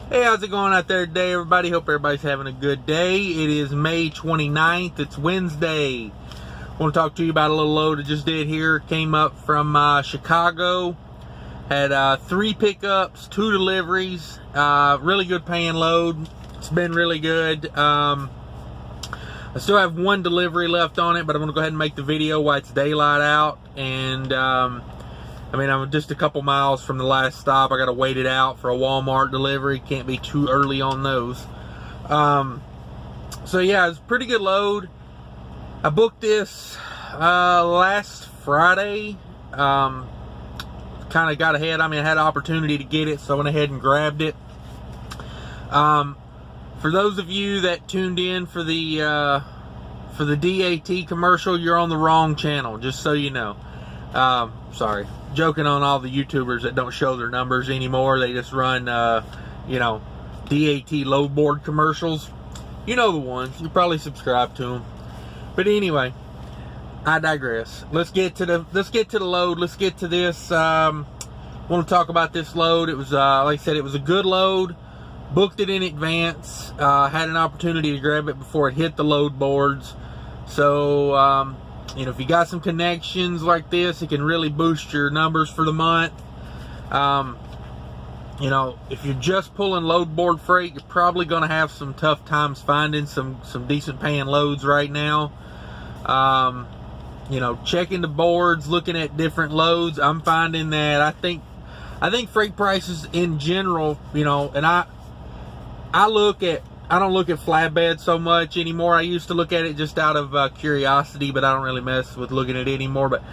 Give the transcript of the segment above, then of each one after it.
Hey, how's it going out there today, everybody? Hope everybody's having a good day. It is May 29th. It's Wednesday. I want to talk to you about a little load I just did here. Came up from Chicago. Had 3 pickups, 2 deliveries. Really good paying load. It's been really good. I still have 1 delivery left on it, but I'm going to go ahead and make the video while it's daylight out. And I'm just a couple miles from the last stop. I got to wait it out for a Walmart delivery. Can't be too early on those. So yeah, it's a pretty good load. I booked this last Friday. Kind of got ahead. I had an opportunity to get it, so I went ahead and grabbed it. For those of you that tuned in for the DAT commercial, you're on the wrong channel, just so you know. Sorry, joking on all the YouTubers that don't show their numbers anymore. They just run, DAT load board commercials. You know the ones. You probably subscribe to them. But anyway, I digress. Let's get to the load. Let's get to this. I want to talk about this load. It was, like I said, it was a good load. Booked it in advance. Had an opportunity to grab it before it hit the load boards. So, if you got some connections like this, it can really boost your numbers for the month. If you're just pulling load board freight, you're probably going to have some tough times finding some decent paying loads right now. Checking the boards, looking at different loads, I'm finding that I think freight prices in general, and I don't look at flatbed so much anymore. I used to look at it just out of curiosity, but I don't really mess with looking at it anymore. But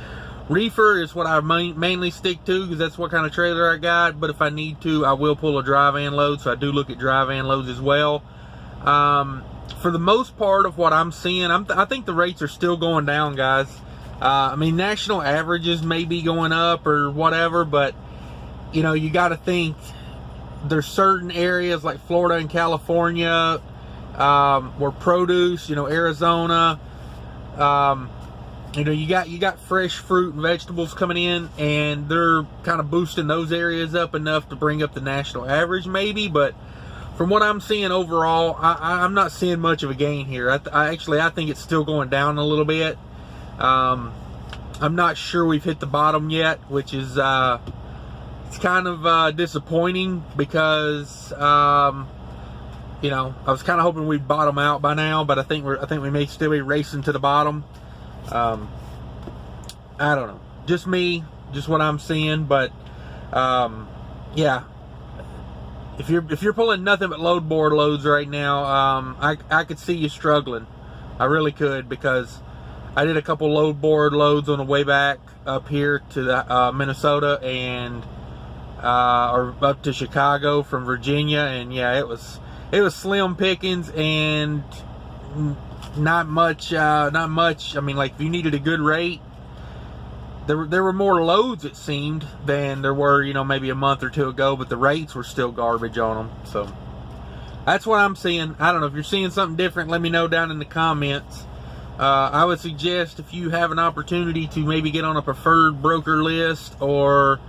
reefer is what I mainly stick to, because that's what kind of trailer I got. But if I need to, I will pull a dry van load, so I do look at dry van loads as well. For the most part of what I'm seeing, I think the rates are still going down, guys. National averages may be going up or whatever, but you got to think there's certain areas like Florida and California where produce, Arizona, you got fresh fruit and vegetables coming in, and they're kind of boosting those areas up enough to bring up the national average maybe. But from what I'm seeing overall, I'm not seeing much of a gain here. I think it's still going down a little bit. I'm not sure we've hit the bottom yet, which is it's kind of disappointing, because I was kind of hoping we'd bottom out by now, but I think we may still be racing to the bottom. I don't know, just what I'm seeing. But yeah, if you're pulling nothing but load board loads right now, I could see you struggling. I really could, because I did a couple load board loads on the way back up here to the, Minnesota, and or up to Chicago from Virginia, and yeah, it was slim pickings and not much. If you needed a good rate, there were more loads, it seemed, than there were maybe a month or 2 ago, but the rates were still garbage on them. So that's what I'm seeing. I don't know if you're seeing something different. Let me know down in the comments. I would suggest, if you have an opportunity to maybe get on a preferred broker list or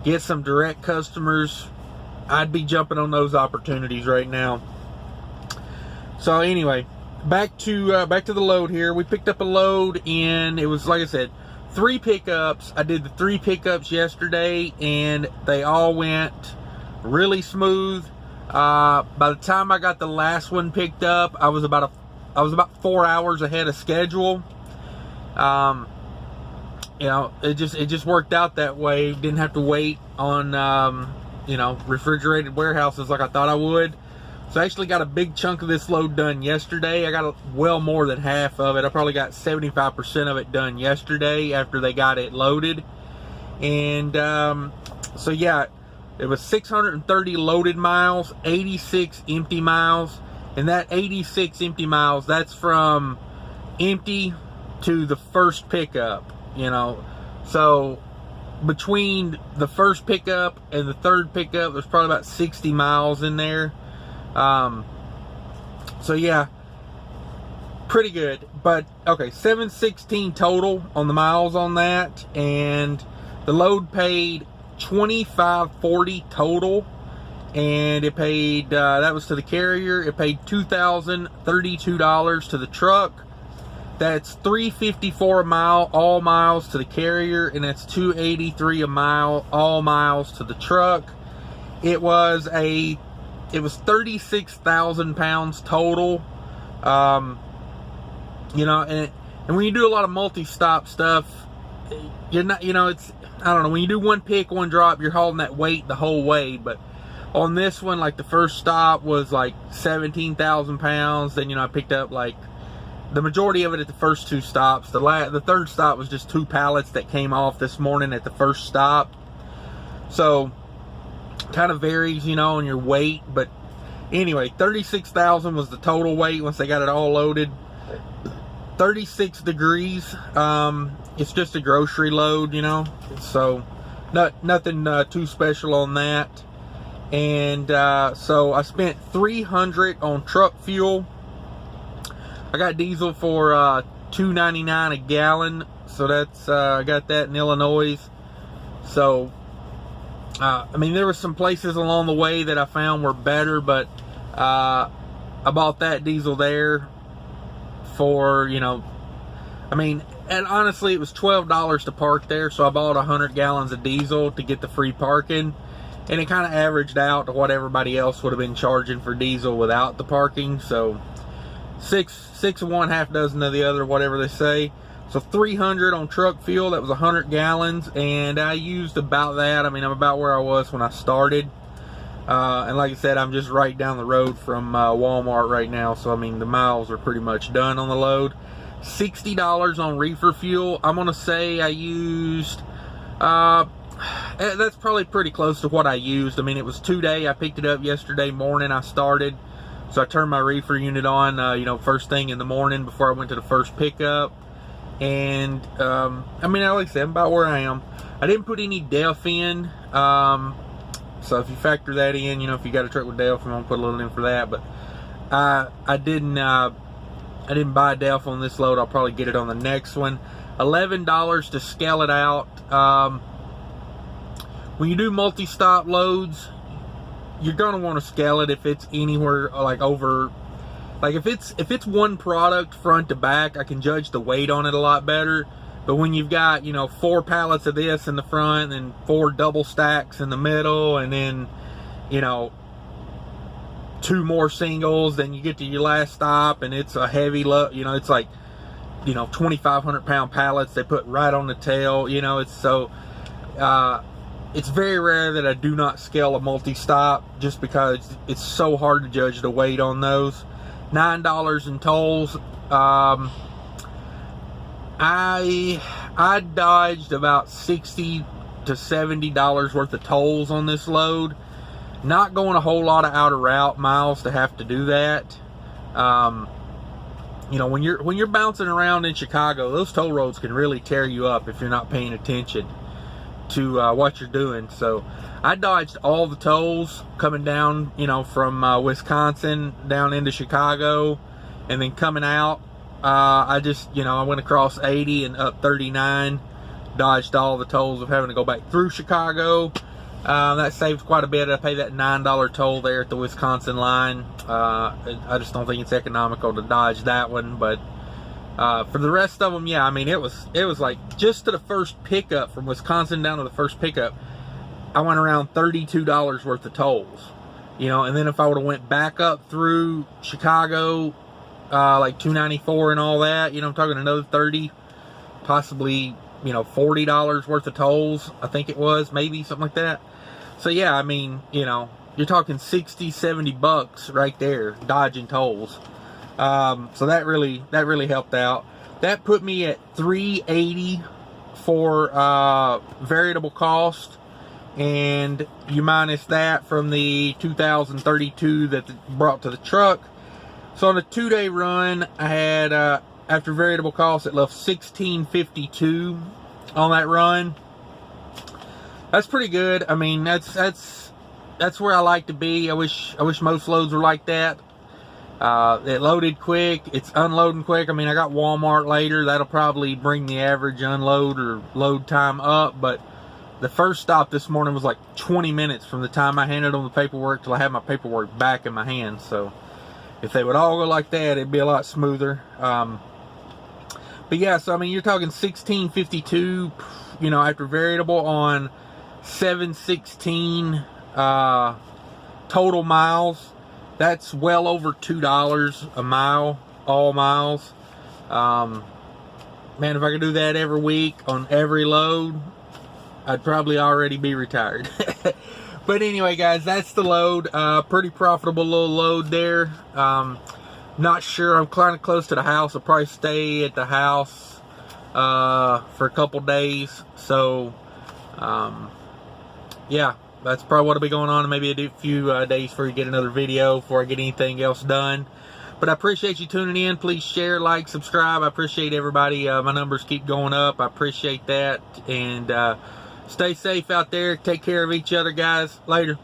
get some direct customers, I'd be jumping on those opportunities right now. So anyway, back to the load here. We picked up a load, and it was, like I said, 3 pickups. I did the 3 pickups yesterday, and they all went really smooth. By the time I got the last one picked up, I was about 4 hours ahead of schedule. It just worked out that way. Didn't have to wait on refrigerated warehouses like I thought I would. So I actually got a big chunk of this load done yesterday. I got well more than half of it. I probably got 75% of it done yesterday after they got it loaded. And so yeah, it was 630 loaded miles, 86 empty miles. And that 86 empty miles, that's from empty to the first pickup, So between the first pickup and the third pickup, there's probably about 60 miles in there. So yeah, pretty good. But okay, 716 total on the miles on that, and the load paid $25.40 total, and it paid, that was to the carrier, it paid $2,032 to the truck. That's $354 a mile, all miles to the carrier, and that's $283 a mile, all miles to the truck. It was 36,000 pounds total. You know, and when you do a lot of multi-stop stuff, you're not, you know, it's, I don't know, when you do one pick, one drop, you're hauling that weight the whole way. But on this one, like the first stop was like 17,000 pounds. Then, you know, I picked up like the majority of it at the first two stops. The third stop was just 2 pallets that came off this morning at the first stop. So kind of varies, you know, on your weight. But anyway, 36,000 was the total weight once they got it all loaded. 36 degrees. It's just a grocery load, you know, so nothing too special on that. And so I spent $300 on truck fuel. I got diesel for $2.99 a gallon, so that's I got that in Illinois. So I mean, there were some places along the way that I found were better, but I bought that diesel there for, you know, I mean, and honestly, it was $12 to park there, so I bought 100 gallons of diesel to get the free parking, and it kind of averaged out to what everybody else would have been charging for diesel without the parking. So six of one, half dozen of the other, whatever they say. So 300 on truck fuel. That was 100 gallons, and I used about that. I mean, I'm about where I was when I started. And like I said, I'm just right down the road from Walmart right now, so I mean the miles are pretty much done on the load. $60 on reefer fuel. I'm gonna say I used that's probably pretty close to what I used. I mean, it was 2-day. I picked it up yesterday morning. I started, so I turned my reefer unit on you know, first thing in the morning before I went to the first pickup. And I mean, like I said, I'm about where I am. I didn't put any DEF in. So if you factor that in, you know, if you got a truck with DEF, I'm gonna put a little in for that. But I didn't buy DEF on this load. I'll probably get it on the next one. $11 to scale it out. When you do multi-stop loads, you're gonna want to scale it if it's anywhere like over, like if it's one product front to back, I can judge the weight on it a lot better. But when you've got, you know, 4 pallets of this in the front and 4 double stacks in the middle, and then, you know, 2 more singles, then you get to your last stop and it's a heavy load, you know, it's like, you know, 2,500 pound pallets they put right on the tail, you know. It's so it's very rare that I do not scale a multi-stop, just because it's so hard to judge the weight on those. $9 in tolls. I dodged about $60 to $70 worth of tolls on this load. Not going a whole lot of out of route miles to have to do that. You know, when you're bouncing around in Chicago, those toll roads can really tear you up if you're not paying attention to what you're doing. So I dodged all the tolls coming down, you know, from Wisconsin down into Chicago, and then coming out. I just, you know, I went across 80 and up 39, dodged all the tolls of having to go back through Chicago. That saved quite a bit. I paid that $9 toll there at the Wisconsin line. I just don't think it's economical to dodge that one. But for the rest of them, yeah, I mean, it was like just to the first pickup from Wisconsin down to the first pickup, I went around $32 worth of tolls. You know, and then if I would have went back up through Chicago, like 294 and all that, you know, I'm talking another 30, possibly, you know, $40 worth of tolls, I think it was, maybe something like that. So yeah, I mean, you know, you're talking 60, 70 bucks right there dodging tolls. So that really helped out. That put me at $380 for variable cost, and you minus that from the $2,032 that brought to the truck. So on a 2-day run, I had after variable costs, it left $1,652 on that run. That's pretty good. I mean, that's where I like to be. I wish most loads were like that. It loaded quick. It's unloading quick. I mean, I got Walmart later. That'll probably bring the average unload or load time up. But The first stop this morning was like 20 minutes from the time I handed them the paperwork till I had my paperwork back in my hand. So if they would all go like that, it'd be a lot smoother. But yeah, so I mean, you're talking 1652, you know, after variable on 716 total miles. That's well over $2 a mile, all miles. Man, if I could do that every week on every load, I'd probably already be retired. But anyway, guys, that's the load. Pretty profitable little load there. Not sure. I'm kind of close to the house. I'll probably stay at the house for a couple days. So, yeah, that's probably what'll be going on. Maybe a few days before you get another video, before I get anything else done. But I appreciate you tuning in. Please share, like, subscribe. I appreciate everybody. My numbers keep going up. I appreciate that. And stay safe out there. Take care of each other, guys. Later.